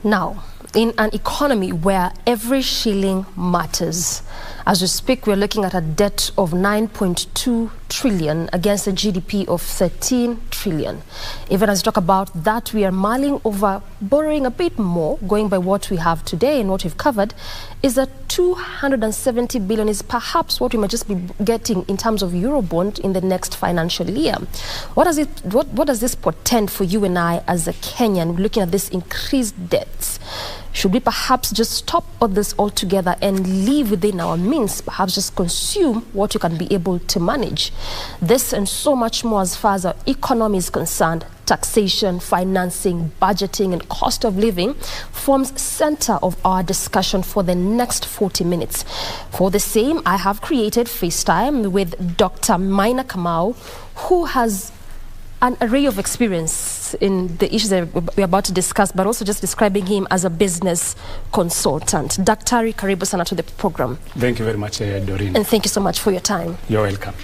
Now, in an economy where every shilling matters, as we speak, we're looking at a debt of 9.2 trillion against a GDP of 13 trillion. Even as we talk about that, we are mulling over borrowing a bit more, going by what we have today and what we've covered, is that 270 billion is perhaps what we might just be getting in terms of Eurobond in the next financial year. What does this portend for you and I as a Kenyan looking at this increased debts? Should we perhaps just stop all this altogether and live within our means, perhaps just consume what you can be able to manage? This and so much more as far as our economy is concerned. Taxation, financing, budgeting, and cost of living forms center of our discussion for the next 40 minutes. For the same, I have created FaceTime with Dr. Maina Kamau, who has an array of experience in the issues that we're about to discuss, but also just describing him as a business consultant. Daktari, karibu sana to the program. Thank you very much, Doreen. And thank you so much for your time. You're welcome.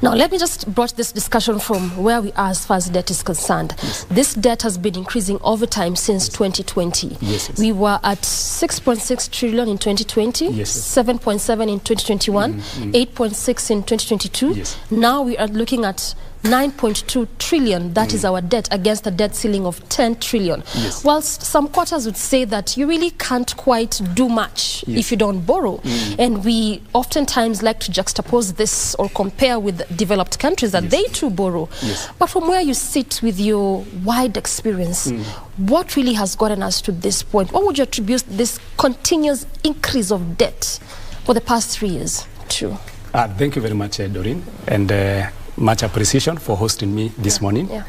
Now, let me just broach this discussion from where we are as far as debt is concerned. Yes. This debt has been increasing over time since 2020. Yes. We were at 6.6 trillion in 2020, Yes. 7.7 in 2021, 8.6 in 2022. Yes. Now we are looking at 9.2 trillion, that is our debt, against a debt ceiling of 10 trillion. Yes. Whilst some quarters would say that you really can't quite do much if you don't borrow. And we oftentimes like to juxtapose this or compare with developed countries that they too borrow. Yes. But from where you sit with your wide experience, what really has gotten us to this point? What would you attribute this continuous increase of debt for the past 3 years to? Thank you very much, Doreen, and much appreciation for hosting me this morning. Yeah.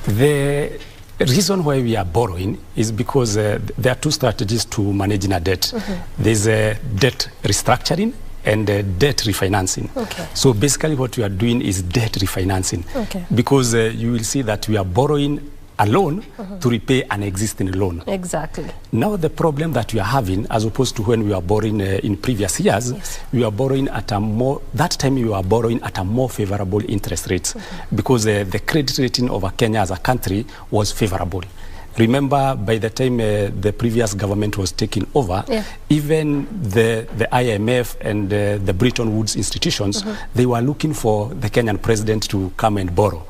The reason why we are borrowing is because there are two strategies to managing a debt. There's a debt restructuring and debt refinancing. Okay. So basically what we are doing is debt refinancing. Okay. Because you will see that we are borrowing a loan to repay an existing loan. Exactly. Now the problem that we are having, as opposed to when we were borrowing in previous years, we are borrowing at a more, that time we were borrowing at a more favorable interest rates because the credit rating of Kenya as a country was favorable. Remember, by the time the previous government was taking over, even the IMF and the Bretton Woods institutions, they were looking for the Kenyan president to come and borrow.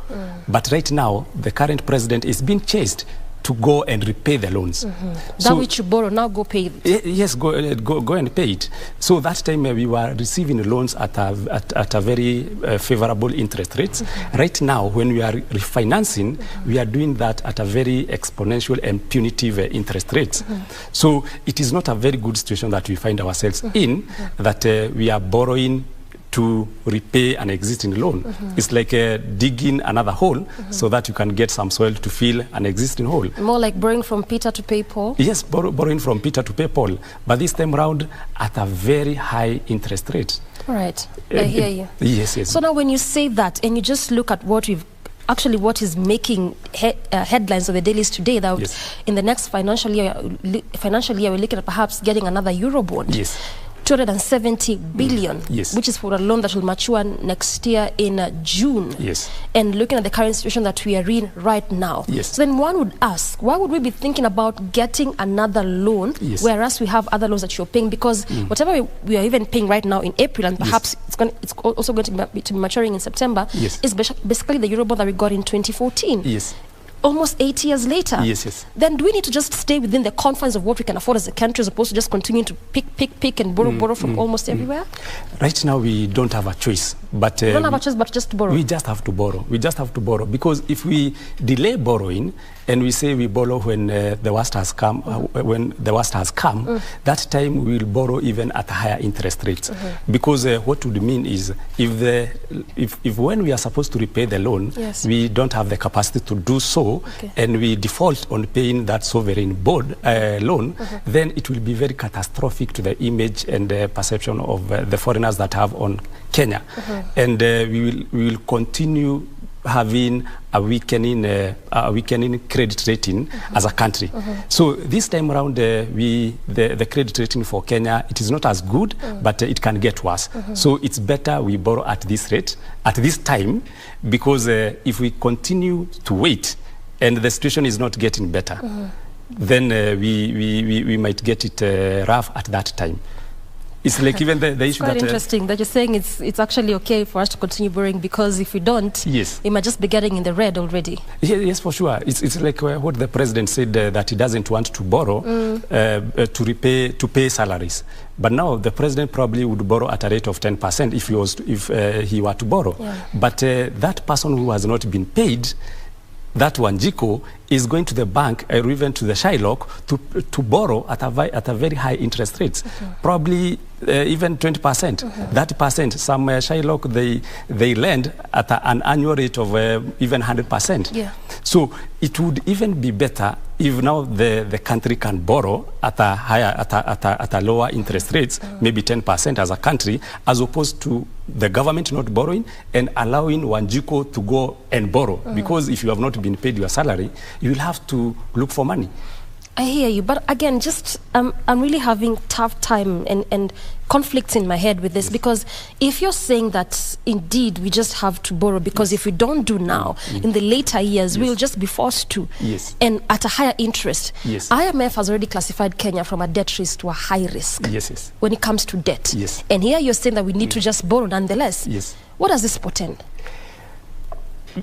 But right now, the current president is being chased to go and repay the loans. That which you borrow, now go pay it. Yes, go and pay it. So that time we were receiving loans at a very favorable interest rates. Right now, when we are refinancing, we are doing that at a very exponential and punitive interest rates. So it is not a very good situation that we find ourselves in, that we are borrowing to repay an existing loan. It's like digging another hole so that you can get some soil to fill an existing hole. More like borrowing from Peter to pay Paul? Yes, borrowing from Peter to pay Paul. But this time around at a very high interest rate. All right, I hear you. Yes, yes. So now when you say that and you just look at what we've actually what is making headlines of the dailies today, that in the next financial year we're looking at perhaps getting another Eurobond. Yes. 270 billion, which is for a loan that will mature next year in June. Yes. And looking at the current situation that we are in right now. Yes. So then one would ask, why would we be thinking about getting another loan, whereas we have other loans that you're paying? Because whatever we are even paying right now in April, and perhaps it's also going to be maturing in September, is basically the Eurobond that we got in 2014. Yes. Almost 8 years later. Yes. Then do we need to just stay within the confines of what we can afford as a country, as opposed to just continuing to pick and borrow from almost everywhere? Right now we don't have a choice. But we don't have a choice but just to borrow. We just have to borrow. We just have to borrow, because if we delay borrowing and we say we borrow when the worst has come, that time we will borrow even at higher interest rates. Because what would mean is if when we are supposed to repay the loan, we don't have the capacity to do so, and we default on paying that sovereign bond loan, then it will be very catastrophic to the image and the perception of the foreigners that have on Kenya. And we will continue having a weakening credit rating as a country. So this time around, the credit rating for Kenya, it is not as good, but it can get worse. So it's better we borrow at this rate, at this time, because if we continue to wait and the situation is not getting better, then we might get it rough at that time. It's like even the issue quite that... interesting that you're saying it's actually okay for us to continue borrowing, because if we don't, yes, we might just be getting in the red already. Yes, for sure. It's like what the president said, that he doesn't want to borrow to pay salaries. But now the president probably would borrow at a rate of 10% if he were to borrow. Yeah. But that person who has not been paid, that Wanjiku, is going to the bank or even to the Shylock to borrow at a very high interest rates, probably even 20%, 30%. Some Shylock, they lend at an annual rate of even 100%. Yeah. So it would even be better if now the country can borrow at a higher, at a lower interest rates, maybe 10% as a country, as opposed to the government not borrowing and allowing Wanjiku to go and borrow. Because if you have not been paid your salary, you will have to look for money. I hear you, but again, just I'm really having tough time and conflicts in my head with this, because if you're saying that indeed we just have to borrow because if we don't do now, in the later years, we'll just be forced to, and at a higher interest. IMF has already classified Kenya from a debt risk to a high risk when it comes to debt. And here you're saying that we need to just borrow nonetheless. What does this portend?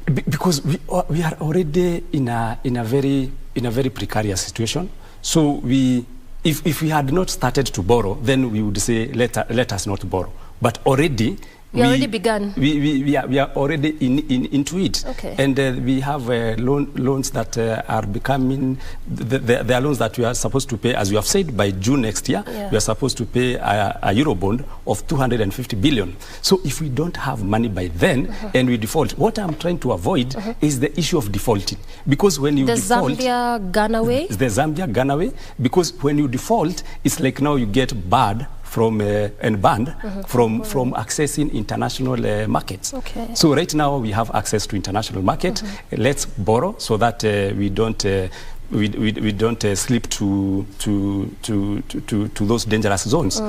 Because we are already in a very precarious situation. So if we had not started to borrow, then we would say let us not borrow. But already we already begun. We are already into it. And we have loans that are becoming, there are loans that we are supposed to pay, as you have said, by June next year. We are supposed to pay a Eurobond of 250 billion. So if we don't have money by then and we default, what I'm trying to avoid is the issue of defaulting. Because when you default... The Zambia-Ghana way? The Zambia-Ghana way. Because when you default, it's like now you get barred from and banned from accessing international markets. So right now we have access to international market. Let's borrow so that we don't slip to those dangerous zones.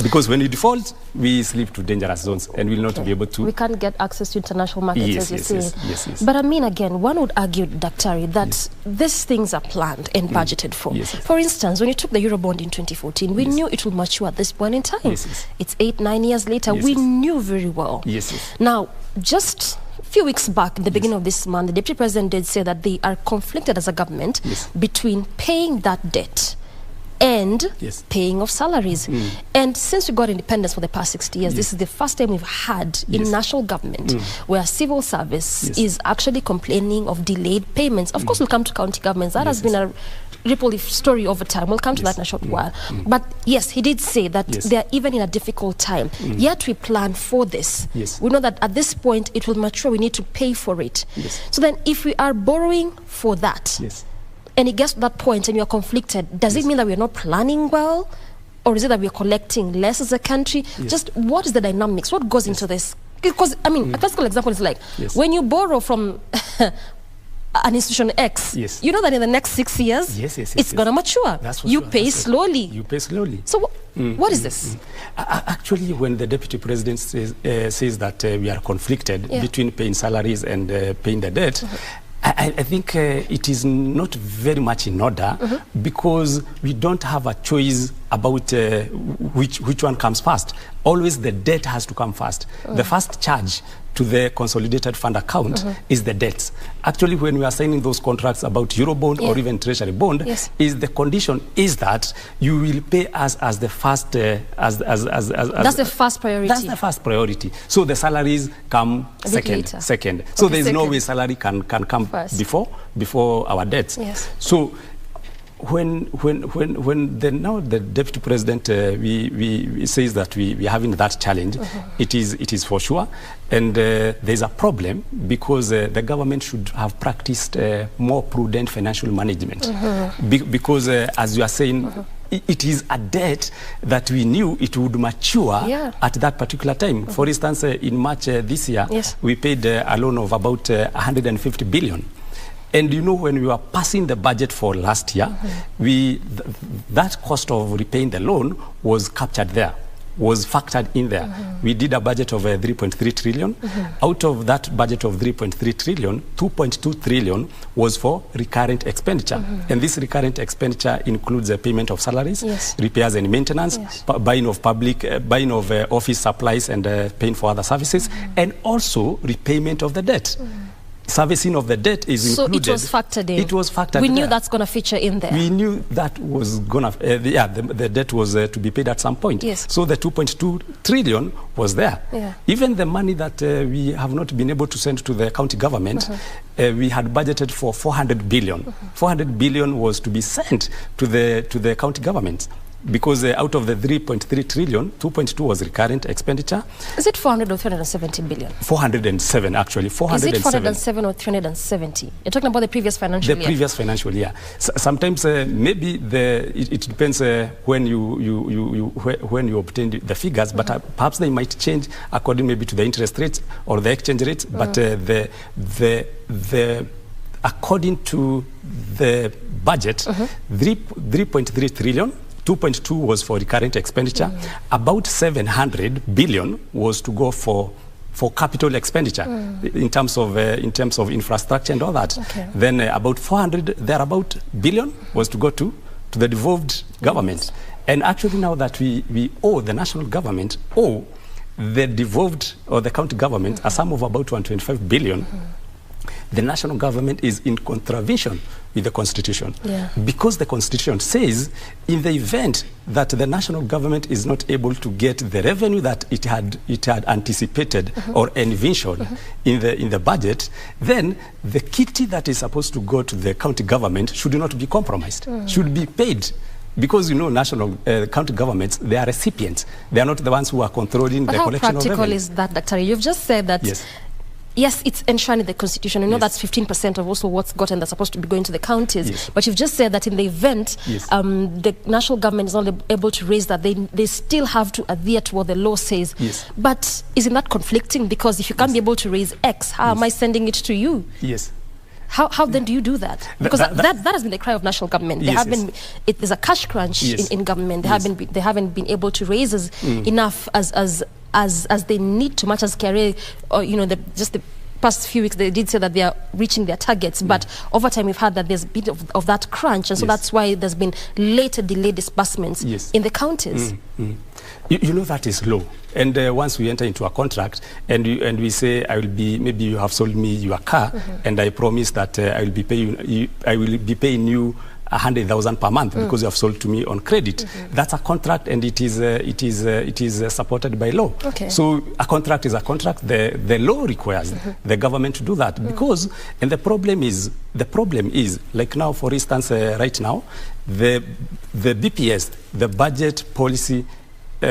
Because when you default, we slip to dangerous zones and we'll not be able to... We can't get access to international markets, as you're saying. But I mean, again, one would argue, Dr. that these things are planned and budgeted for. For instance, when you took the Eurobond in 2014, we knew it would mature at this point in time. It's 8-9 years later. We knew very well. Now, just a few weeks back, in the beginning of this month, the Deputy President did say that they are conflicted as a government between paying that debt and paying of salaries. And since we got independence for the past 60 years, this is the first time we've had in national government where civil service is actually complaining of delayed payments. Of course, we'll come to county governments. That has been a ripple story over time. We'll come to that in a short while. But yes, he did say that they're even in a difficult time. Yet we plan for this. We know that at this point, it will mature. We need to pay for it. So then if we are borrowing for that, and it gets to that point and you're conflicted, does it mean that we're not planning well? Or is it that we're collecting less as a country? Just what is the dynamics? What goes into this? Because, I mean, a classical example is like, when you borrow from an institution X, you know that in the next 6 years, it's going to mature. You pay slowly. You pay slowly. So what is this? Actually, when the Deputy President says that we are conflicted between paying salaries and paying the debt, I think it is not very much in order because we don't have a choice about which one comes first. Always the debt has to come first. The first charge to the consolidated fund account is the debts. Actually, when we are signing those contracts about Eurobond or even Treasury bond, is the condition is that you will pay us as the first that's the first priority. That's the first priority. So the salaries come second. So there is no way salary can come first. before our debts. So when now the Deputy President we says that we are having that challenge, it is for sure, and there's a problem because the government should have practiced more prudent financial management because as you are saying, it is a debt that we knew it would mature at that particular time. For instance, in March this year, we paid a loan of about 150 billion. And you know, when we were passing the budget for last year, that cost of repaying the loan was captured there. was factored in there. We did a budget of 3.3 trillion. Out of that budget of 3.3 trillion, 2.2 trillion was for recurrent expenditure. And this recurrent expenditure includes the payment of salaries, repairs and maintenance, buying of office supplies and paying for other services, and also repayment of the debt. Servicing of the debt is included. So it was factored in. It was factored in. We knew that's going to feature in there. We knew that was going to, the debt was to be paid at some point. Yes. So the 2.2 trillion was there. Yeah. Even the money that we have not been able to send to the county government, we had budgeted for 400 billion. 400 billion was to be sent to the county governments. Because out of the 3.3 trillion, 2.2 was recurrent expenditure. Is it 400 or 370 billion? 407, actually. 407. Is it 407 or 370? You're talking about the previous financial year? The previous financial year. Sometimes maybe it depends when you obtain the figures, but perhaps they might change according maybe to the interest rates or the exchange rates. But according to the budget, 3.3 trillion. 2.2 was for recurrent expenditure. About 700 billion was to go for capital expenditure in terms of infrastructure and all that. Then about 400 billion was to go to the devolved government. And actually now that we owe the national government, the devolved or the county government a sum of about 125 billion. The national government is in contravention with the Constitution. Because the Constitution says in the event that the national government is not able to get the revenue that it had anticipated or envisioned in the budget, then the kitty that is supposed to go to the county government should not be compromised, should be paid. Because, you know, national county governments, they are recipients. They are not the ones who are controlling the collection of revenue. How practical is that, Dr. You've just said that yes, it's enshrined in the Constitution. You know that's 15% of also what's gotten that's supposed to be going to the counties. But you've just said that in the event the national government is not able to raise that, they still have to adhere to what the law says. But isn't that conflicting? Because if you can't be able to raise X, how am I sending it to you? How then do you do that? Because that has been the cry of national government. There's a cash crunch in government. They haven't been able to raise enough as they need to, much as career, or just the past few weeks they did say that they are reaching their targets, but over time we've heard that there's a bit of that crunch, and so that's why there's been later delayed disbursements in the counties. You know that is low, and once we enter into a contract and we say, maybe you have sold me your car, and I promise that I will be paying you 100,000 per month because you have sold to me on credit. That's a contract, and it is supported by law. So a contract is a contract. The law requires the government to do that because, and the problem is like now, for instance, right now, the BPS, the budget policy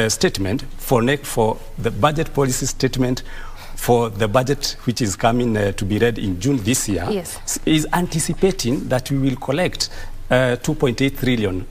statement for the budget policy statement for the budget which is coming to be read in June this year is anticipating that we will collect 2.8 trillion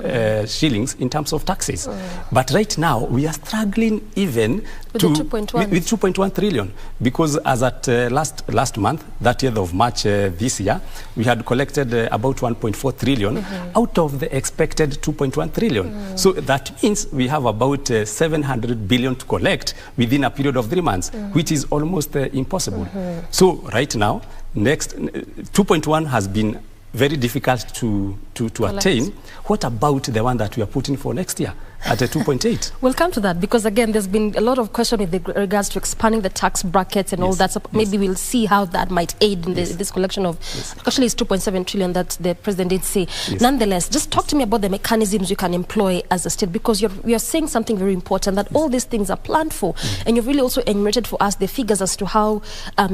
shillings in terms of taxes. But right now, we are struggling even with 2.1 trillion, because as at last month, 30th of March this year, we had collected about 1.4 trillion out of the expected 2.1 trillion. So that means we have about 700 billion to collect within a period of 3 months, which is almost impossible. So right now, next 2.1 has been very difficult to attain. What about the one that we are putting for next year at a 2.8? We'll come to that, because again, there's been a lot of question with regards to expanding the tax brackets and all that. So maybe we'll see how that might aid in this collection of, actually it's 2.7 trillion that the president did say. Nonetheless, just talk to me about the mechanisms you can employ as a state, because you're saying something very important, that all these things are planned for, and you've really also enumerated for us the figures as to how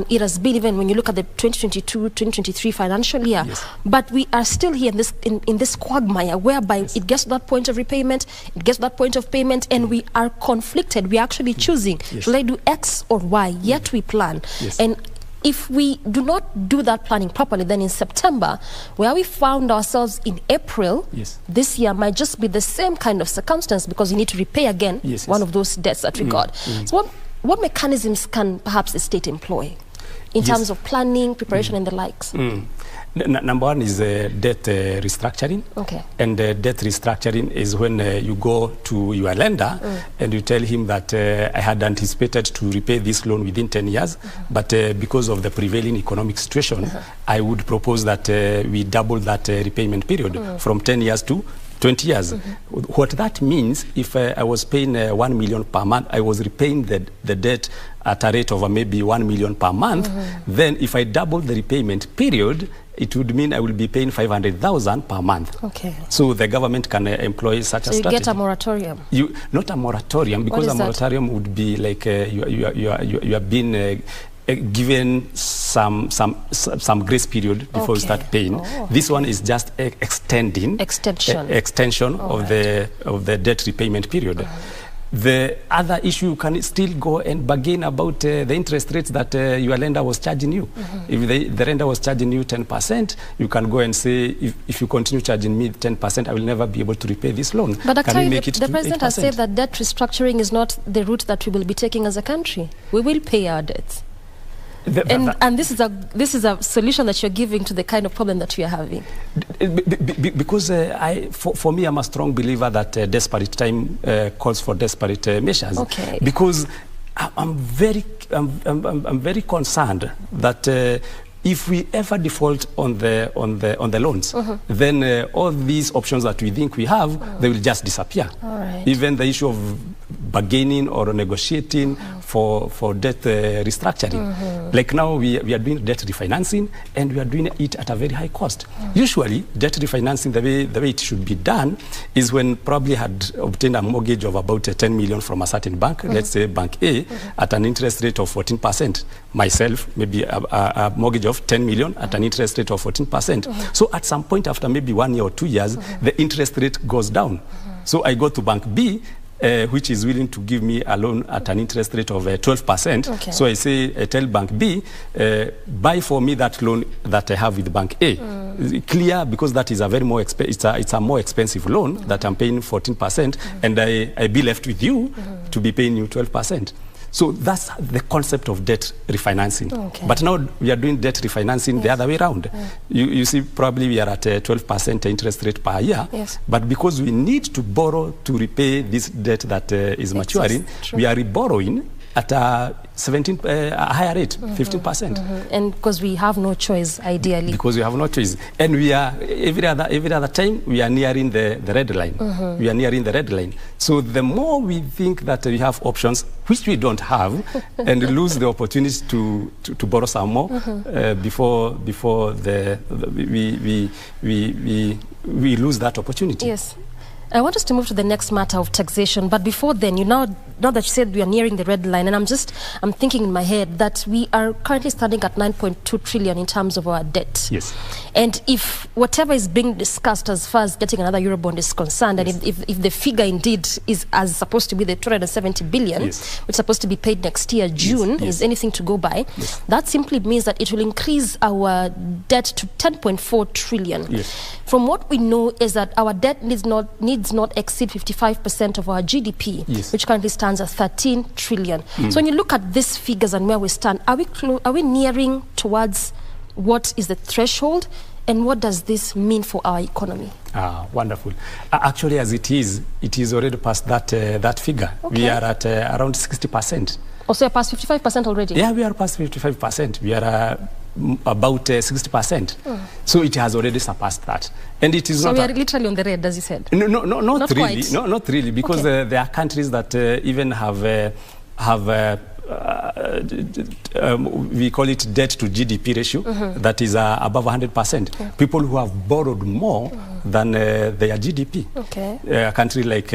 it has been, even when you look at the 2022-2023 financial year. But we are still here in this quagmire whereby it gets to that point of repayment, it gets to that point of payment, and we are conflicted. We are actually choosing, should I do X or Y? Yet we plan. And if we do not do that planning properly, then in September, where we found ourselves in April, this year might just be the same kind of circumstance, because you need to repay again one of those debts that we got. So what mechanisms can perhaps the state employ? in terms of planning, preparation, and the likes? Number one is debt restructuring. Okay. And debt restructuring is when you go to your lender and you tell him that I had anticipated to repay this loan within 10 years, but because of the prevailing economic situation, I would propose that we double that repayment period from 10 years to 20 years. What that means, if I was paying 1 million per month, I was repaying the debt at a rate of maybe 1 million per month, then if I double the repayment period, it would mean I will be paying 500,000 per month. Okay. So the government can employ such a strategy. So you get a moratorium? Not a moratorium, because a moratorium would be like you have been given some grace period before you start paying. This one is just extension of the debt repayment period. The other issue, you can still go and bargain about the interest rates that your lender was charging you. If the lender was charging you 10%, you can go and say, if you continue charging me 10%, I will never be able to repay this loan. But actually, the president has said that debt restructuring is not the route that we will be taking as a country. We will pay our debts. And this is a solution that you're giving to the kind of problem that we are having. Because for me, I'm a strong believer that desperate time calls for desperate measures. Okay. Because I'm very concerned that if we ever default on the loans, then all these options that we think we have, they will just disappear. All right. Even the issue of bargaining or negotiating for debt restructuring. Like now we are doing debt refinancing, and we are doing it at a very high cost. Usually debt refinancing, the way it should be done is when probably had obtained a mortgage of about 10 million from a certain bank, let's say Bank A, at an interest rate of 14%. Myself, maybe a mortgage of 10 million at an interest rate of 14%. So at some point after maybe 1 year or 2 years, the interest rate goes down. So I go to Bank B, which is willing to give me a loan at an interest rate of 12%. Okay. So I tell Bank B, buy for me that loan that I have with Bank A. Clear, because that is a very more it's a more expensive loan that I'm paying 14%, and I be left with you to be paying you 12%. So that's the concept of debt refinancing. Okay. But now we are doing debt refinancing the other way around. You see, probably we are at 12% interest rate per year. Yes. But because we need to borrow to repay this debt that is maturing, we are reborrowing at a higher rate, 15%. And because we have no choice, ideally. Because we have no choice. And we are, every other time, we are nearing the red line. We are nearing the red line. So the more we think that we have options, which we don't have, and lose the opportunity to borrow some more before we lose that opportunity. Yes. I want us to move to the next matter of taxation, but before then, now that you said we are nearing the red line, and I'm thinking in my head that we are currently standing at 9.2 trillion in terms of our debt. Yes. And if whatever is being discussed as far as getting another Eurobond is concerned, and if the figure indeed is as supposed to be the 270 billion, which is supposed to be paid next year, June, is anything to go by, that simply means that it will increase our debt to 10.4 trillion. Yes. From what we know is that our debt needs not exceed 55% of our GDP, which currently stands at 13 trillion. So when you look at these figures and where we stand, are we nearing towards what is the threshold, and what does this mean for our economy? Wonderful. Actually, as it is already past that figure. Okay. We are at around 60%. So you're past 55% already? Yeah, we are past 55%. We are about 60%. So it has already surpassed that. And it is so we are literally on the red, as you said? No, not really. Quite. No, not really, because there are countries that even have we call it debt to GDP ratio that is above 100%. People who have borrowed more than their GDP. Okay. A country like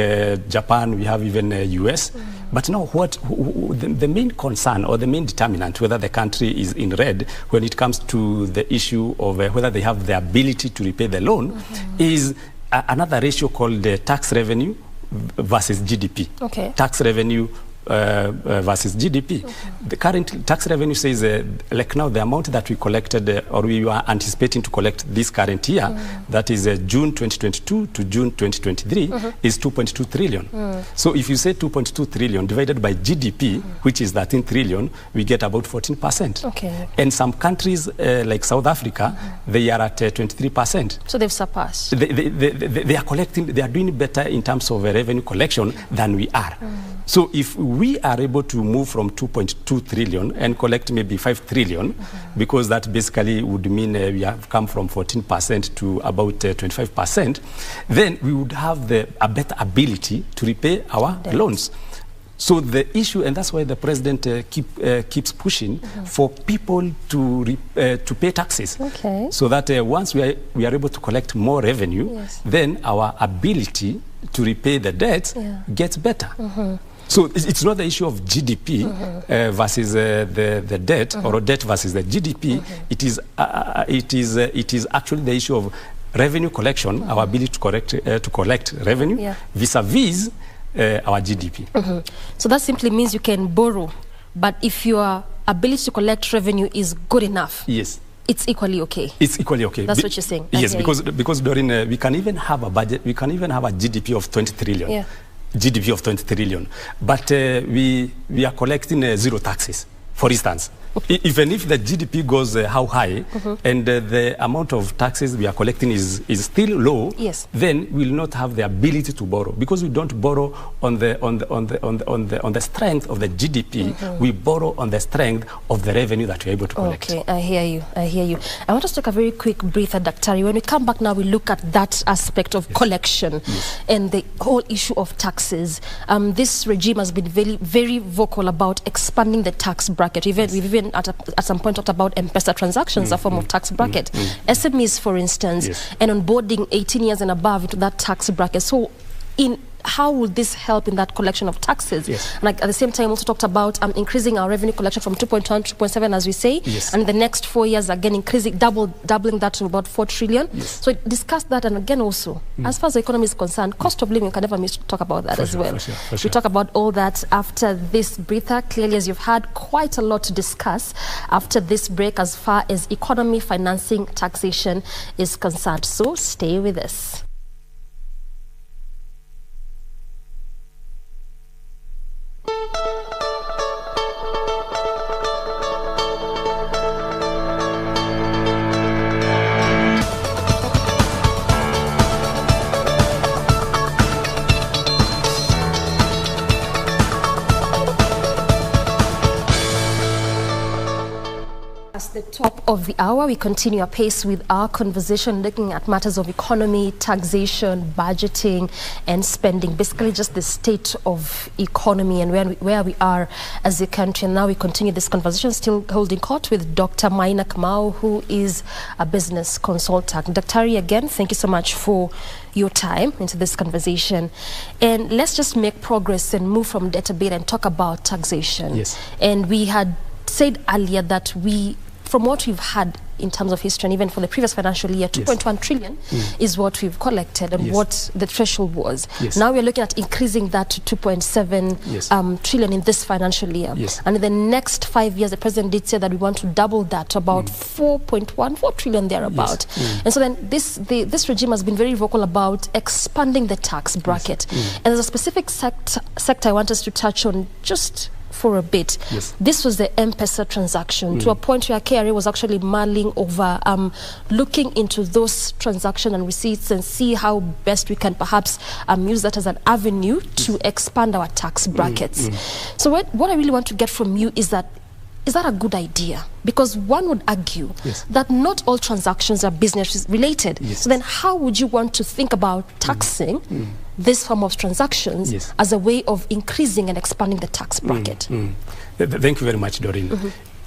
Japan, we have even US. But now the main concern or the main determinant whether the country is in red when it comes to the issue of whether they have the ability to repay the loan is another ratio called the tax revenue versus GDP. Okay. Tax revenue versus GDP. The current tax revenue says, like now, the amount that we collected or we were anticipating to collect this current year, that is June 2022 to June 2023, is 2.2 trillion. So if you say 2.2 trillion divided by GDP, which is 13 trillion, we get about 14%. Okay. And some countries like South Africa, they are at 23%. So they've surpassed. They are collecting, they are doing better in terms of revenue collection than we are. So if we are able to move from 2.2 trillion and collect maybe 5 trillion, because that basically would mean we have come from 14% to about 25%, then we would have a better ability to repay our loans. So the issue, and that's why the president keeps pushing for people to pay taxes. Okay. So that once we are able to collect more revenue, then our ability to repay the debts gets better. So it's not the issue of GDP versus the debt or debt versus the GDP. It is actually the issue of revenue collection, our ability to collect revenue vis-a-vis our GDP. So that simply means you can borrow, but if your ability to collect revenue is good enough, it's equally okay. It's equally okay. That's what you're saying. Yes, because Doreen, we can even have a budget. We can even have a GDP of 20 trillion. Yeah. GDP of 20 trillion, but we are collecting zero taxes. For instance, even if the GDP goes how high and the amount of taxes we are collecting is still low, then we will not have the ability to borrow, because we don't borrow on the strength of the GDP. We borrow on the strength of the revenue that we are able to collect. Okay, I hear you. I want us to take a very quick breather, Dr. When we come back now, we look at that aspect of collection and the whole issue of taxes. This regime has been very, very vocal about expanding the tax bracket. We've even at some point talked about M-Pesa transactions, a form of tax bracket. SMEs, for instance, and onboarding 18 years and above into that tax bracket. So how will this help in that collection of taxes? And like at the same time, also talked about increasing our revenue collection from 2.1 to 2.7, as we say, and in the next 4 years, again, doubling that to about 4 trillion. So discuss that, and again also, as far as the economy is concerned, cost of living, we can never miss to talk about that as well. We talk about all that after this breather. Clearly, as you've had quite a lot to discuss after this break as far as economy, financing, taxation is concerned. So stay with us. The top of the hour, we continue our pace with our conversation, looking at matters of economy, taxation, budgeting, and spending. Basically, just the state of economy and where we are as a country. And now we continue this conversation, still holding court with Dr. Maina Kamau, who is a business consultant. Dr. again, thank you so much for your time into this conversation. And let's just make progress and move from debt a bit and talk about taxation. And we had said earlier that from what we've had in terms of history, and even for the previous financial year, 2.1 trillion is what we've collected and what the threshold was. Now we're looking at increasing that to 2.7 trillion in this financial year. And in the next 5 years, the president did say that we want to double that to about 4.14 trillion thereabout. And so then this regime has been very vocal about expanding the tax bracket. And there's a specific sector I want us to touch on just for a bit. This was the M-Pesa transaction, to a point where KRA was actually mulling over looking into those transactions and receipts and see how best we can perhaps use that as an avenue to expand our tax brackets. So what I really want to get from you is that a good idea? Because one would argue that not all transactions are business related. So then how would you want to think about taxing this form of transactions as a way of increasing and expanding the tax bracket? Thank you very much, Doreen.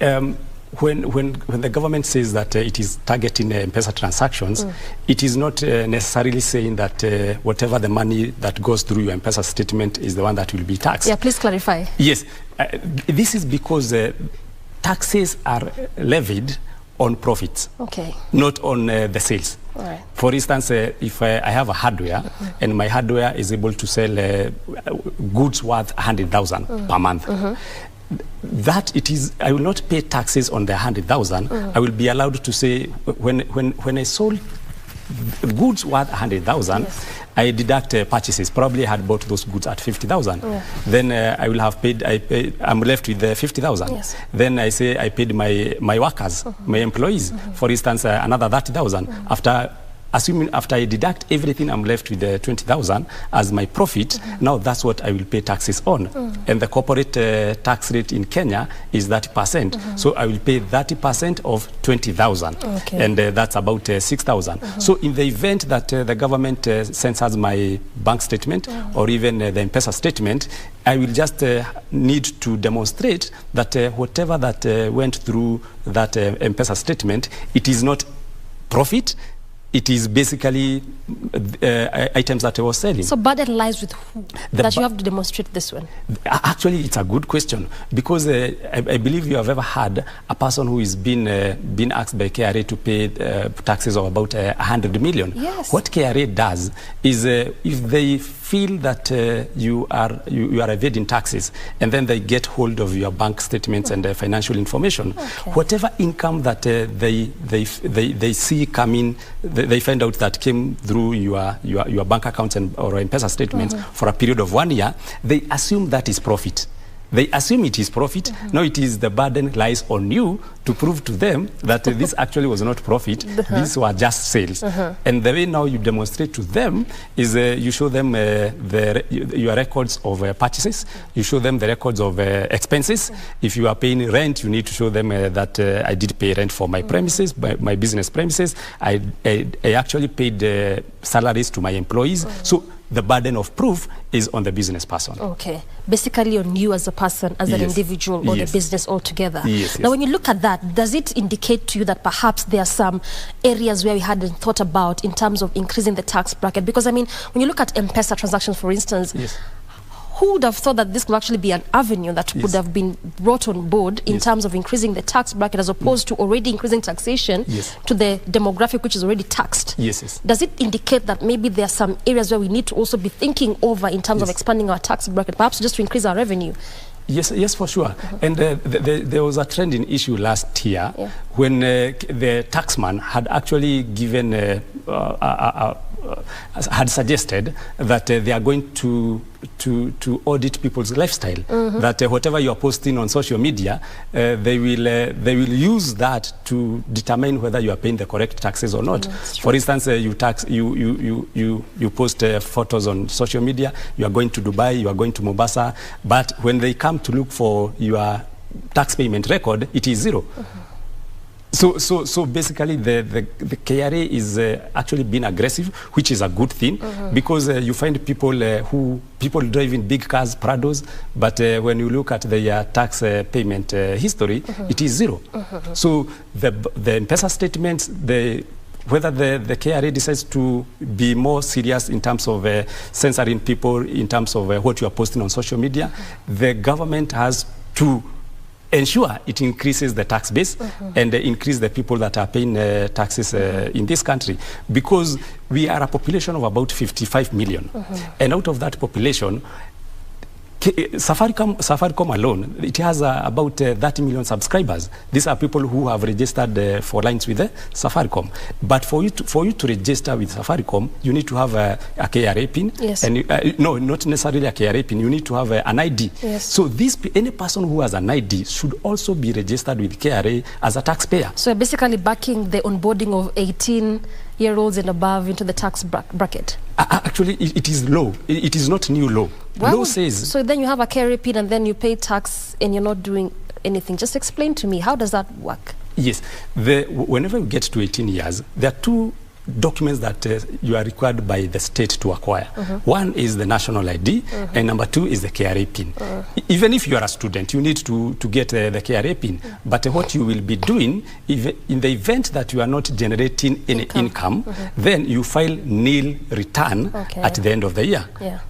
When the government says that it is targeting M-Pesa transactions, it is not necessarily saying that whatever the money that goes through your M-Pesa statement is the one that will be taxed. Yeah, please clarify. Yes, this is because taxes are levied on profits, not on the sales. Right. For instance, if I have a hardware and my hardware is able to sell goods worth 100,000 per month, that it is, I will not pay taxes on the 100,000. I will be allowed to say when I sold goods worth 100,000, I deduct purchases. Probably I had bought those goods at 50,000. Then I will have paid. I'm left with 50,000. Then I say I paid my workers, my employees. For instance, another 30,000. After I deduct everything, I'm left with 20,000 as my profit. Now that's what I will pay taxes on. And the corporate tax rate in Kenya is 30%. So I will pay 30% of 20,000. And that's about 6,000. So in the event that the government sends us my bank statement or even the M-Pesa statement, I will just need to demonstrate that whatever that went through that M-Pesa statement, it is not profit. It is basically items that I was selling. So burden lies with who? That you have to demonstrate this one? Actually, it's a good question, because I believe you have ever had a person who is been asked by KRA to pay taxes of about 100 million. Yes. What KRA does is if they feel that you are evading taxes, and then they get hold of your bank statements and financial information, whatever income that they see coming, they find out that came through your bank accounts or M-Pesa statements for a period of 1 year, they assume that is profit. They assume it is profit. Now it is the burden lies on you to prove to them that this actually was not profit. These were just sales. And the way now you demonstrate to them is you show them your records of purchases. You show them the records of expenses. If you are paying rent, you need to show them that I did pay rent for my premises, my business premises. I actually paid salaries to my employees. So the burden of proof is on the business person. Okay. Basically on you as a person, as an individual, or the business altogether. Now, when you look at that, does it indicate to you that perhaps there are some areas where we hadn't thought about in terms of increasing the tax bracket? Because, I mean, when you look at M-Pesa transactions, for instance, who would have thought that this could actually be an avenue that would have been brought on board in terms of increasing the tax bracket, as opposed to already increasing taxation to the demographic which is already taxed? Does it indicate that maybe there are some areas where we need to also be thinking over in terms of expanding our tax bracket, perhaps just to increase our revenue? Yes, for sure. And there was a trending issue last year when the taxman had actually given had suggested that they are going to audit people's lifestyle. That whatever you are posting on social media, they will use that to determine whether you are paying the correct taxes or not. For instance, you post photos on social media. You are going to Dubai, you are going to Mombasa, but when they come to look for your tax payment record, it is zero. So basically the KRA is actually being aggressive, which is a good thing, because you find people driving big cars, Prados, but when you look at their tax payment history, it is zero. So the M-Pesa statements, whether the KRA decides to be more serious in terms of censoring people, in terms of what you are posting on social media, the government has to ensure it increases the tax base and increase the people that are paying taxes in this country, because we are a population of about 55 million. And out of that population, Safaricom alone, it has about 30 million subscribers. These are people who have registered for lines with Safaricom. But for you to register with Safaricom, you need to have a KRA pin. And no, not necessarily a KRA pin. You need to have an ID. So any person who has an ID should also be registered with KRA as a taxpayer. So basically backing the onboarding of 18-year-olds and above into the tax bracket. Actually, it is law. It is not new law. Well, law says. So then you have a KRA pin and then you pay tax and you're not doing anything. Just explain to me, how does that work? Yes. Whenever you get to 18 years, there are two documents that you are required by the state to acquire. One is the national ID, and number 2 is the KRA PIN. Even if you are a student, you need to get the KRA PIN. But what you will be doing, in the event that you are not generating any income, then you file nil return at the end of the year.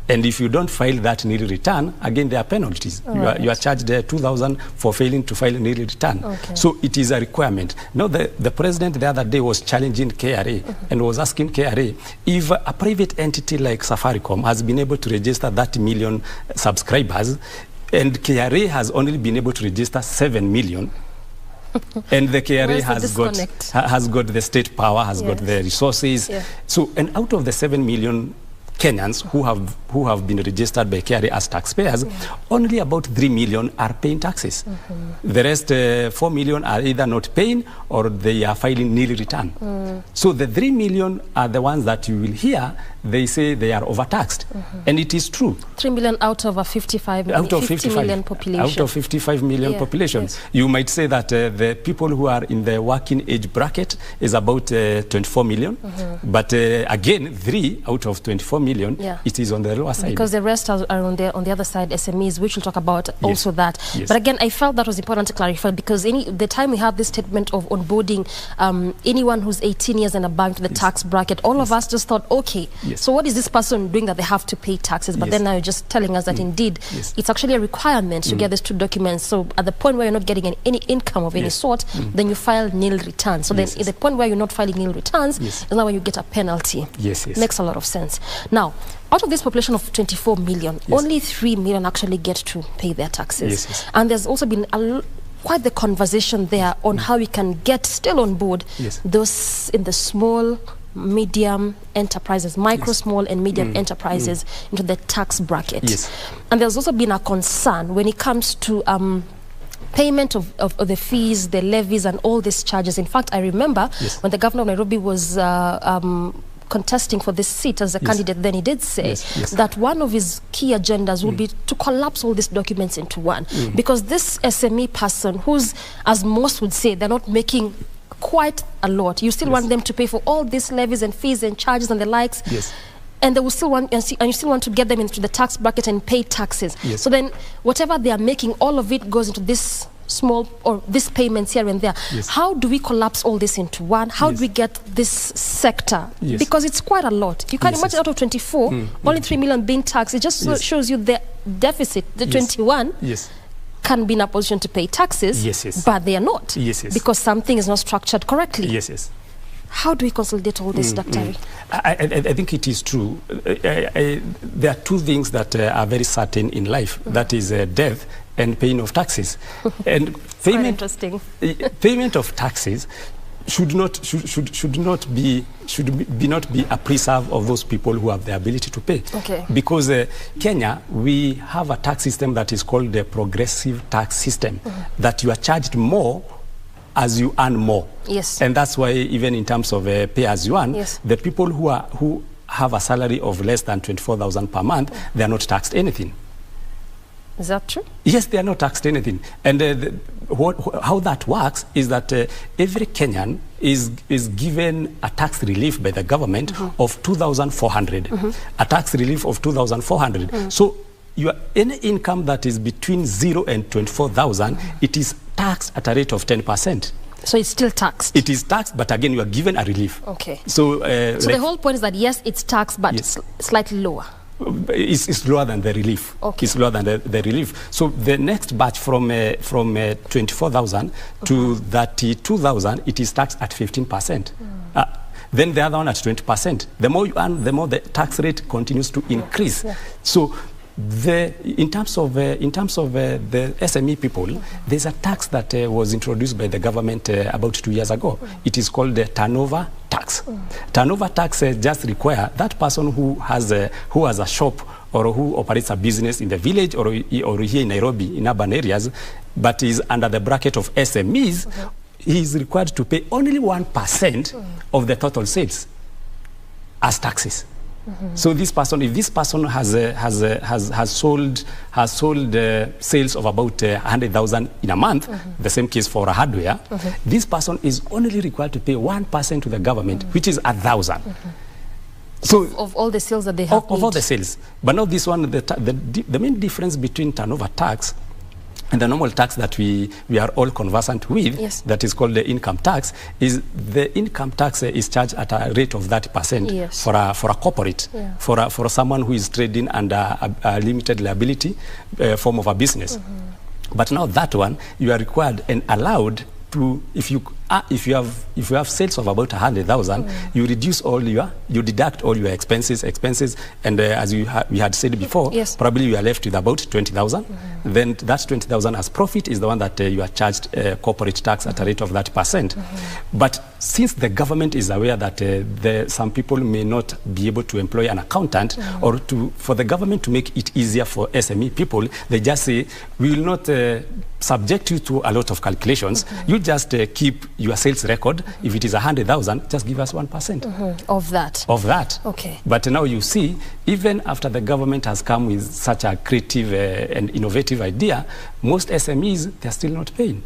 And if you don't file that nil return, again, there are penalties. You are charged 2,000 for failing to file nil return. So it is a requirement. Now, the president the other day was challenging KRA and was asking KRA if a private entity like Safaricom has been able to register 30 million subscribers and KRA has only been able to register 7 million. And the KRA has got the state power, has got the resources. So, and out of the 7 million Kenyans who have been registered by KRA as taxpayers, only about 3 million are paying taxes. The rest, 4 million are either not paying or they are filing nil return. So the 3 million are the ones that you will hear, they say they are overtaxed. And it is true. 3 million out of a 55 million population. Out of 55 million population. You might say that the people who are in the working age bracket is about 24 million. But again, 3 out of 24 million, it is on the lower side. Because the rest are on the other side, SMEs, which we'll talk about also that. But again, I felt that was important to clarify because the time we have this statement of onboarding anyone who's 18 years and above to the tax bracket, all of us just thought, okay, so what is this person doing that they have to pay taxes? But then now you're just telling us that indeed it's actually a requirement to get these 2 documents. So at the point where you're not getting any income of any sort, then you file nil returns. So then at the point where you're not filing nil returns, is now when you get a penalty. Makes a lot of sense. Now, out of this population of 24 million, only 3 million actually get to pay their taxes. And there's also been quite the conversation there on how we can get still on board those in the small, medium enterprises, micro, small and medium enterprises into the tax bracket. And there's also been a concern when it comes to payment of the fees, the levies and all these charges. In fact, I remember when the governor of Nairobi was contesting for this seat as a candidate, then he did say that one of his key agendas will be to collapse all these documents into one. Because this SME person who's, as most would say, they're not making quite a lot. You still want them to pay for all these levies and fees and charges and the likes. And they will still want, and you still want to get them into the tax bracket and pay taxes. So then whatever they are making, all of it goes into this small or these payments here and there. How do we collapse all this into one? How do we get this sector? Because it's quite a lot. You can imagine out of 24, only 3 million being taxed. It just shows you the deficit, the 21 can be in a position to pay taxes, but they are not because something is not structured correctly. How do we consolidate all this, Dr. I think it is true. There are 2 things that are very certain in life. That is death and paying of taxes. And payment of taxes should not be a preserve of those people who have the ability to pay. Because Kenya, we have a tax system that is called the progressive tax system, that you are charged more as you earn more. And that's why even in terms of pay as you earn, the people who have a salary of less than 24,000 per month, they are not taxed anything. Is that true? Yes, they are not taxed anything. And how that works is that every Kenyan is given a tax relief by the government of 2,400. A tax relief of 2,400. So any income that is between 0 and 24,000, it is taxed at a rate of 10%. So it's still taxed? It is taxed, but again, you are given a relief. So the whole point is that, yes, it's taxed, but slightly lower. It's lower than the relief. It's lower than the relief. So the next batch from 24,000 to 32,000, it is taxed at 15%. Then the other one at 20%. The more you earn, the more the tax rate continues to increase. So in terms of the SME people, there's a tax that was introduced by the government about 2 years ago. It is called the turnover tax. Turnover tax just require that person who has a shop or who operates a business in the village or here in Nairobi in urban areas, but is under the bracket of SMEs, he is required to pay only 1% of the total sales as taxes. So this person, if this person has sold sales of about 100,000 in a month, the same case for a hardware, this person is only required to pay 1% to the government, which is 1,000. So of all the sales that they have of all the sales. But now this one, the main difference between turnover tax and the normal tax that we are all conversant with, that is called the income tax, is the income tax is charged at a rate of 30% for a corporate, for someone who is trading under a limited liability form of a business. But now that one, you are required and allowed to, if you have sales of about 100,000, you deduct all your expenses, and as we had said before, probably you are left with about 20,000. Then that 20,000 as profit is the one that you are charged corporate tax at a rate of 30%. But since the government is aware that some people may not be able to employ an accountant, or for the government to make it easier for SME people, they just say, we will not subject you to a lot of calculations. You just keep your sales record. If it is 100,000, just give us 1% of that. Of that. Okay. But now you see, even after the government has come with such a creative and innovative idea, most SMEs, they're still not paying.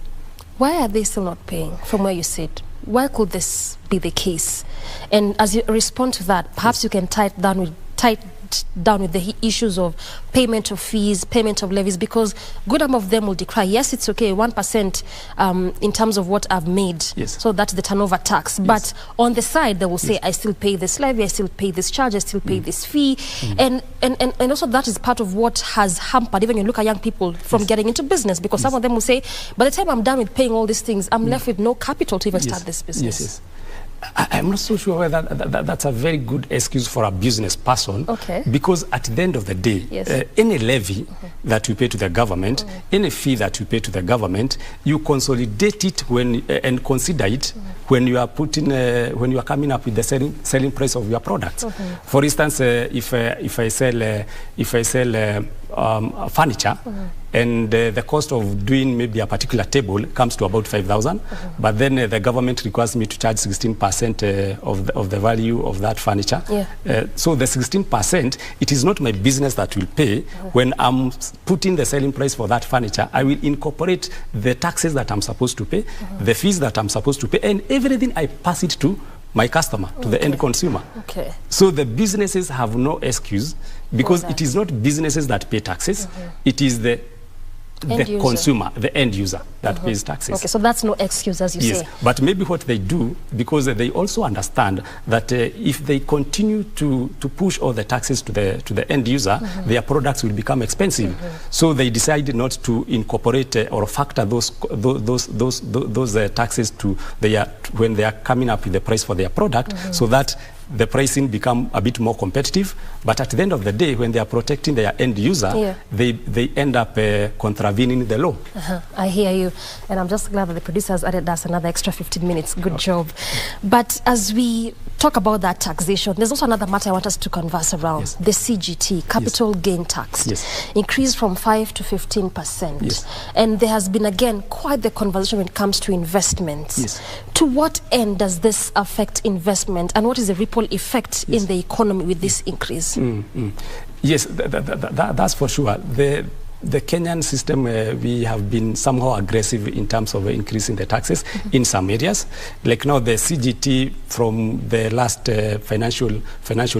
Why are they still not paying? From where you sit, why could this be the case? And as you respond to that, perhaps you can tie down with the issues of payment of fees, payment of levies, because good number of them will decry. Yes, it's okay, 1% in terms of what I've made. So that's the turnover tax. But on the side, they will say, I still pay this levy, I still pay this charge, I still pay this fee. And also that is part of what has hampered, even you look at young people from getting into business, because some of them will say, by the time I'm done with paying all these things, I'm left with no capital to even start this business. I'm not so sure whether that's a very good excuse for a business person, because at the end of the day, any levy that you pay to the government, any fee that you pay to the government, you consolidate it and consider it when you are when you are coming up with the selling price of your products. For instance, if I sell furniture, and the cost of doing maybe a particular table comes to about 5,000, but then the government requires me to charge 16% of the value of that furniture. So the 16%, it is not my business that will pay. When I'm putting the selling price for that furniture, I will incorporate the taxes that I'm supposed to pay, the fees that I'm supposed to pay, and everything I pass it to my customer, to the end consumer. So the businesses have no excuse, because it is not businesses that pay taxes, it is the consumer, the end user that pays taxes. So that's no excuse, as you say. But maybe what they do, because they also understand that if they continue to push all the taxes to the end user, their products will become expensive. So they decide not to incorporate or factor those taxes to when they are coming up with the price for their product, so that the pricing become a bit more competitive. But at the end of the day, when they are protecting their end user, they end up contravening the law. I hear you, and I'm just glad that the producer has added us another extra 15 minutes. Good job. But as we talk about that taxation, there's also another matter I want us to converse around. The CGT, capital gain tax, increased from 5 to 15%. And there has been, again, quite the conversation when it comes to investments. To what end does this affect investment, and what is the ripple effect in the economy with this increase? Yes, that's for sure. The Kenyan system, we have been somehow aggressive in terms of increasing the taxes in some areas. Like now, the CGT from the last financial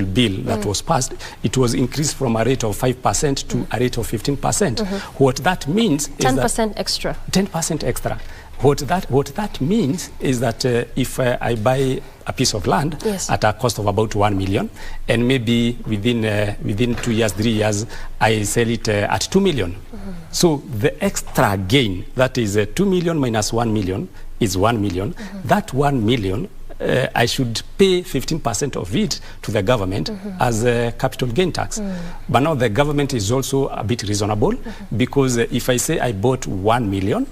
bill that was passed, it was increased from a rate of 5% to a rate of 15%. What that means is 10% extra. 10% extra. What that means is that if I buy a piece of land at a cost of about 1 million, and maybe within 2 years, 3 years, I sell it at 2 million. So the extra gain, that is 2 million minus 1 million, is 1 million. That 1 million, I should pay 15% of it to the government as a capital gain tax. But now the government is also a bit reasonable, because if I say I bought 1 million,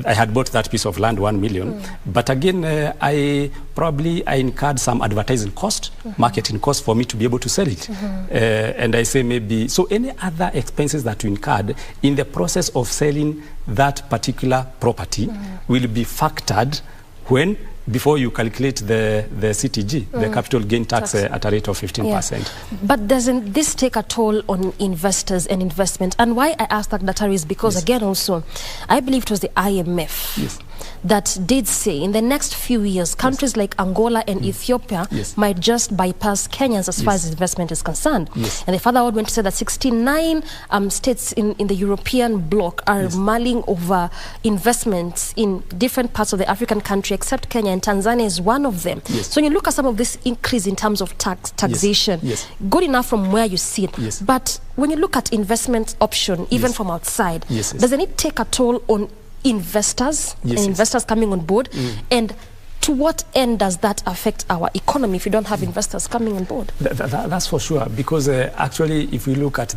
I had bought that piece of land 1 million, but again, I incurred some advertising cost, marketing cost for me to be able to sell it. And I say maybe, so any other expenses that you incurred in the process of selling that particular property will be factored when before you calculate the CTG, the capital gain tax at a rate of 15%. Yeah. But doesn't this take a toll on investors and investment? And why I ask that, Daktari, is because, again, also, I believe it was the IMF that did say in the next few years, countries like Angola and Ethiopia might just bypass Kenyans as far as investment is concerned. And they further went to say that 69 states in the European bloc are mulling over investments in different parts of the African country, except Kenya, and Tanzania is one of them. So when you look at some of this increase in terms of taxation, good enough from where you see it. But when you look at investment option, even from outside, doesn't it take a toll on investors and investors coming on board? And to what end does that affect our economy if you don't have investors coming on board? That's for sure, because actually, if we look at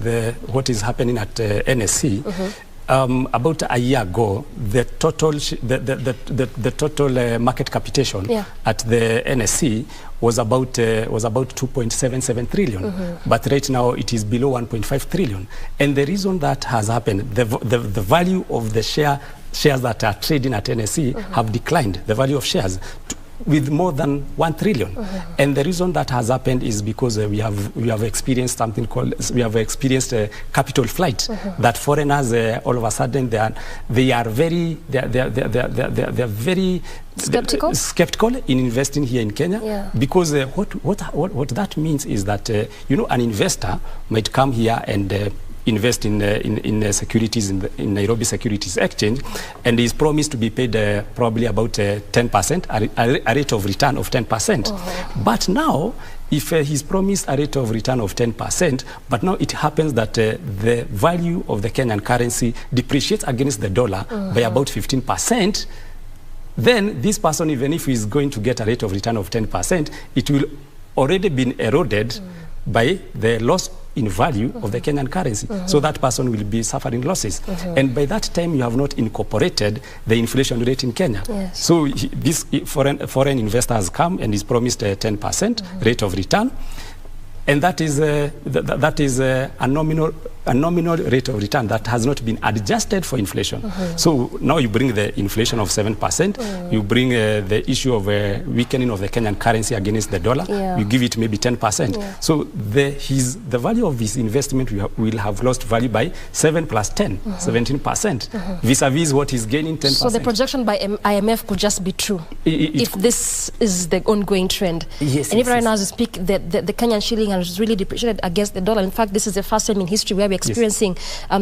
what is happening at NSC, about a year ago, the total market capitation at the NSC was about 2.77 trillion, but right now it is below 1.5 trillion. And the reason that has happened, the value of the shares that are trading at NSC have declined, the value of shares, with more than 1 trillion. And the reason that has happened is because we have experienced something called, a capital flight, that foreigners all of a sudden they are very skeptical in investing here in Kenya, because what that means is that an investor might come here and invest in securities in Nairobi Securities Exchange, and is promised to be paid probably about 10%, a rate of return of 10%. But now, if he's promised a rate of return of 10%, but now it happens that the value of the Kenyan currency depreciates against the dollar by about 15%, then this person, even if he's going to get a rate of return of 10%, it will already been eroded by the loss in value of the Kenyan currency. So that person will be suffering losses. And by that time, you have not incorporated the inflation rate in Kenya. So this foreign investor has come and is promised a 10% rate of return. And that is a nominal rate of return that has not been adjusted for inflation. So now you bring the inflation of 7%, you bring the issue of weakening of the Kenyan currency against the dollar, you give it maybe 10%. So the value of this investment will have lost value by 7 plus 10, 17%, vis-a-vis what is gaining 10%. So the projection by IMF could just be true if this is the ongoing trend. And even right now as we speak, the Kenyan shilling has really depreciated against the dollar. In fact, this is the first time in history where we're experiencing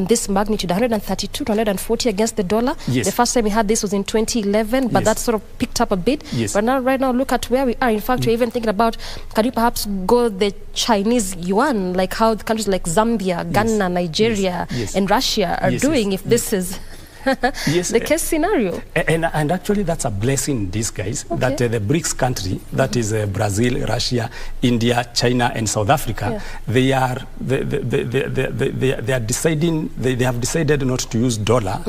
this magnitude, 132 to 140 against the dollar. The first time we had this was in 2011, but that sort of picked up a bit. But now, right now, look at where we are. In fact, we're even thinking about, can you perhaps go the Chinese yuan, like how countries like Zambia, Ghana, Nigeria, and Russia are doing, if this is the case scenario. And actually that's a blessing in disguise, that the BRICS country, that is Brazil, Russia, India, China, and South Africa, they have decided not to use dollar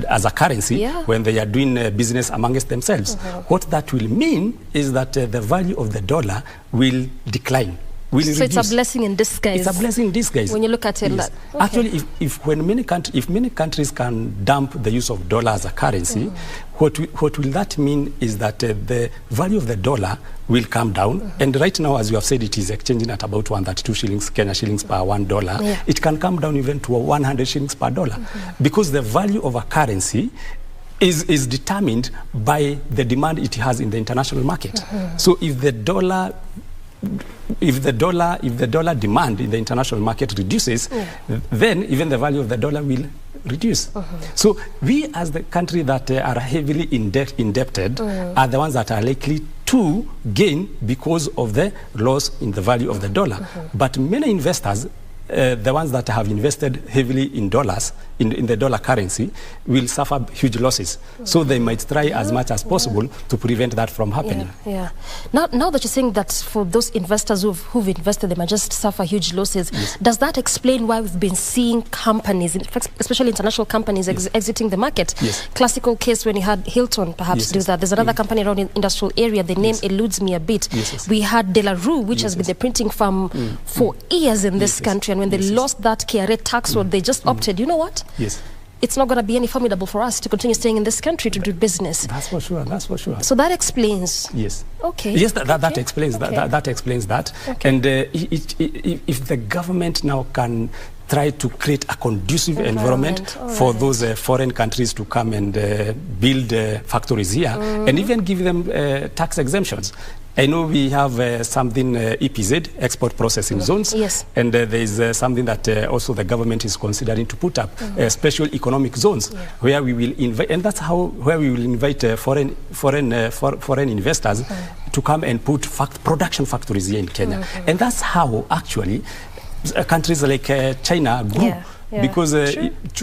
as a currency when they are doing business amongst themselves. What that will mean is that the value of the dollar will decline. So it's a blessing in disguise. It's a blessing in disguise. When you look at it, actually, if many countries can dump the use of dollar as a currency, what will that mean is that the value of the dollar will come down. And right now, as you have said, it is exchanging at about 132 shillings, Kenya shillings per $1. It can come down even to 100 shillings per dollar, because the value of a currency is determined by the demand it has in the international market. So if the dollar demand in the international market reduces, then even the value of the dollar will reduce. So we, as the country that are heavily indebted, are the ones that are likely to gain because of the loss in the value of the dollar. But many investors, the ones that have invested heavily in dollars, in the dollar currency, will suffer huge losses. So they might try as much as possible to prevent that from happening. Now that you're saying that for those investors who've invested, they might just suffer huge losses, does that explain why we've been seeing companies, especially international companies, exiting the market? Classical case when you had Hilton perhaps do that. There's another company around in industrial area, the name eludes me a bit. We had De La Rue, which has been the printing firm for years in this country, and when they lost that KRA tax, they just opted, you know what? it's not going to be any formidable for us to continue staying in this country to do business. That's for sure. That's for sure. So that explains. Yes. Okay. Yes, that explains okay. that explains that. Okay. And if the government now can try to create a conducive environment for those foreign countries to come and build factories here, and even give them tax exemptions. I know we have something EPZ, export processing zones, yes. and there is something that also the government is considering to put up, special economic zones, where we will invite, and that's where we will invite foreign investors to come and put production factories here in Kenya, and that's how actually countries like China grew. Because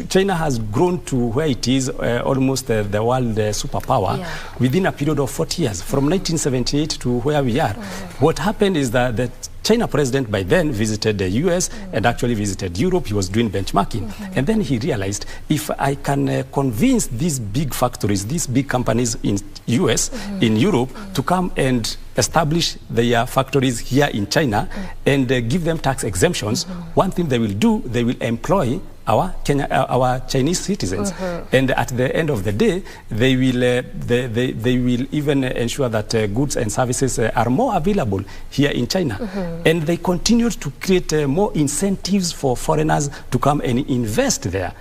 China has grown to where it is, almost the world superpower, within a period of 40 years, from 1978 to where we are. What happened is that the China president by then visited the US and actually visited Europe. He was doing benchmarking. And then he realized, if I can convince these big factories, these big companies in US, in Europe, to come and establish their factories here in China and give them tax exemptions, one thing they will do, they will employ our Chinese citizens, and at the end of the day, they will even ensure that goods and services are more available here in China, and they continued to create more incentives for foreigners to come and invest there,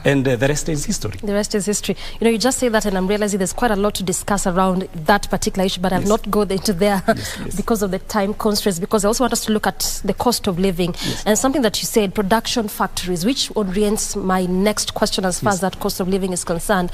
and the rest is history. The rest is history. You know, you just say that, and I'm realizing there's quite a lot to discuss around that particular issue, but I've not gone into there because of the time constraints. Because I also want us to look at the cost of living and something that you said, production factories, which orients my next question as far as that cost of living is concerned.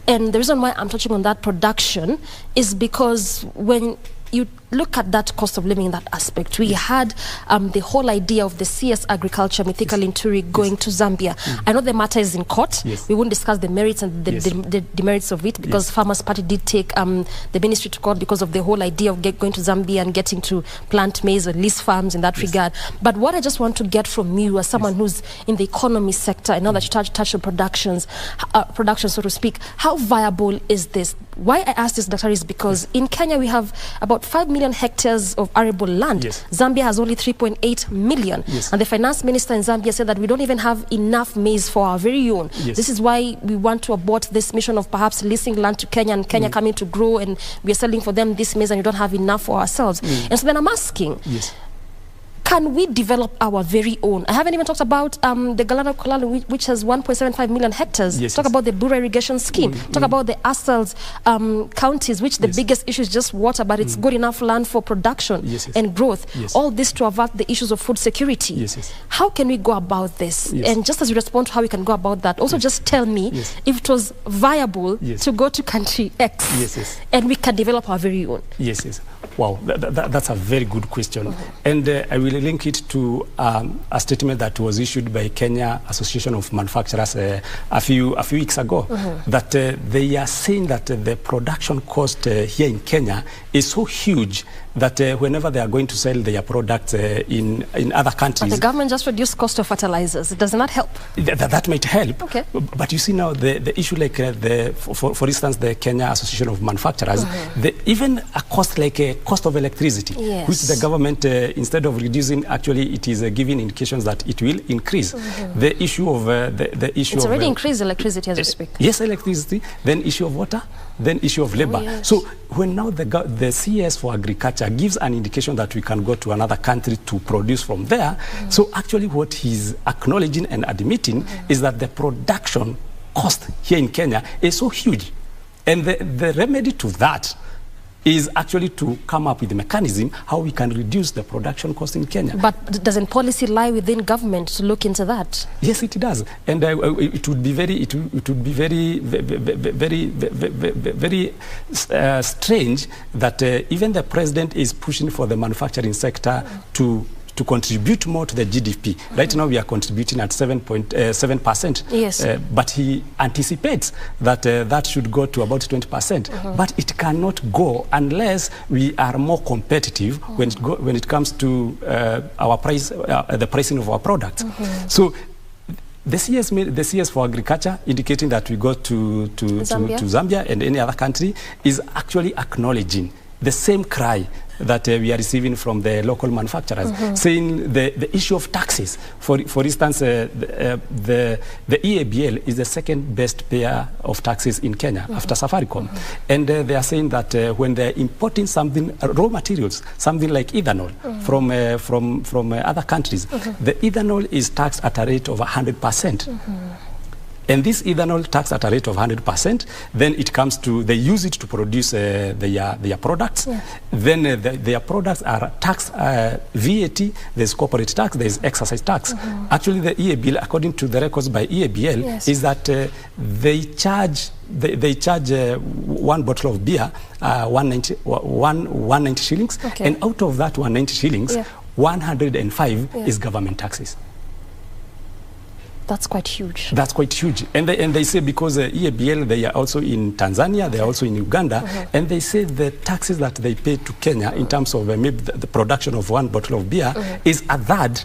And the reason why I'm touching on that production is because when you look at that cost of living in that aspect, we had the whole idea of the CS Agriculture Mythical Inturi going to Zambia. I know the matter is in court. We won't discuss the merits and the demerits of it, because Farmers Party did take the ministry to court because of the whole idea of going to Zambia and getting to plant maize or lease farms in that regard. But what I just want to get from you as someone who's in the economy sector, I know that you touch on production, so to speak, how viable is this? Why I ask this, Doctor, is because in Kenya we have about 5 million hectares of arable land. Zambia has only 3.8 million. And the finance minister in Zambia said that we don't even have enough maize for our very own. This is why we want to abort this mission of perhaps leasing land to Kenya and Kenya coming to grow, and we are selling for them this maize and we don't have enough for ourselves. And so then I'm asking, can we develop our very own? I haven't even talked about the Galana Kolalo, which has 1.75 million hectares. Talk about the Bura irrigation scheme. Talk about the Asals counties, which the biggest issue is just water, but it's good enough land for production and growth. All this to avert the issues of food security. How can we go about this? And just as you respond to how we can go about that, also just tell me if it was viable to go to country X and we can develop our very own. Wow, that's a very good question. And I will link it to a statement that was issued by Kenya Association of Manufacturers a few weeks ago, that they are saying that the production cost here in Kenya is so huge that whenever they are going to sell their products in other countries... But the government just reduced cost of fertilizers. Does not help? That might help. But you see now the issue like, for instance, the Kenya Association of Manufacturers, even a cost like a cost of electricity, which the government, instead of reducing, actually it is giving indications that it will increase. The issue of... It's already increased electricity as we speak. Yes, electricity, then issue of water, then issue of labor. So when now the CS for agriculture gives an indication that we can go to another country to produce from there, so actually what he's acknowledging and admitting is that the production cost here in Kenya is so huge. And the remedy to that is actually to come up with a mechanism how we can reduce the production cost in Kenya. But doesn't policy lie within government to look into that? Yes, it does, and it would be very strange that even the president is pushing for the manufacturing sector to contribute more to the GDP. Right now we are contributing at 7%, but he anticipates that that should go to about 20%. But it cannot go unless we are more competitive when it comes to our price, the pricing of our products. So the CS for agriculture indicating that we go to Zambia and any other country is actually acknowledging the same cry that we are receiving from the local manufacturers, saying the issue of taxes. For instance, the EABL is the second best payer of taxes in Kenya after Safaricom. And they are saying that when they're importing something, raw materials, something like ethanol from other countries, the ethanol is taxed at a rate of 100%. And this ethanol tax at a rate of 100%, then it comes to, they use it to produce their products. Then their products are taxed VAT, there's corporate tax, there's excise tax. Actually, the EABL, according to the records by EABL, is that they charge one bottle of beer 190 shillings, and out of that 190 shillings, 105 is government taxes. That's quite huge. That's quite huge. And they say because EABL, they are also in Tanzania, they are also in Uganda, and they say the taxes that they pay to Kenya in terms of maybe the production of one bottle of beer is a third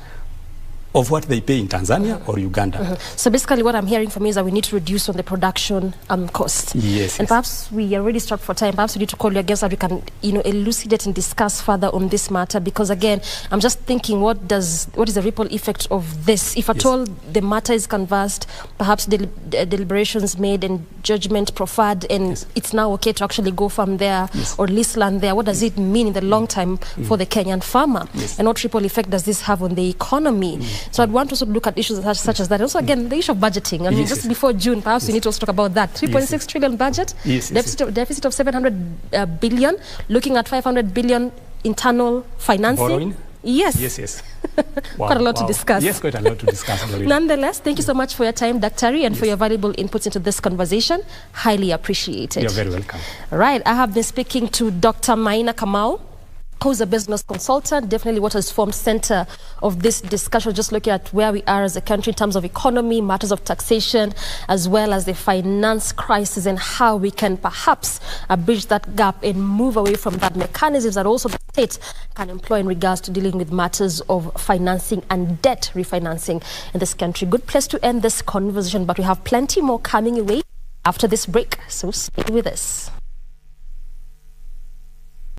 of what they pay in Tanzania or Uganda. So basically what I'm hearing from you is that we need to reduce on the production cost. Yes. And perhaps we are already strapped for time. Perhaps we need to call you again so that we can, elucidate and discuss further on this matter. Because again, I'm just thinking, what is the ripple effect of this? If at all the matter is canvassed, perhaps deliberations made and judgment proffered, and it's now okay to actually go from there or lease land there, what does it mean in the long time for the Kenyan farmer? And what ripple effect does this have on the economy? So I'd want to also look at issues such as that. Also, again, the issue of budgeting. I mean, just before June, perhaps we need to also talk about that. 3.6 trillion budget, deficit of 700 billion, looking at 500 billion internal financing. Borrowing? Yes. Wow, quite a lot to discuss. Yes, quite a lot to discuss. Nonetheless, thank you so much for your time, Daktari, and for your valuable inputs into this conversation. Highly appreciated. You're very welcome. All right, I have been speaking to Dr. Maina Kamau, who's a business consultant, definitely what has formed center of this discussion, just looking at where we are as a country in terms of economy, matters of taxation, as well as the finance crisis, and how we can perhaps bridge that gap and move away from that mechanisms that also the state can employ in regards to dealing with matters of financing and debt refinancing in this country. Good place to end this conversation, but we have plenty more coming away after this break, so stay with us.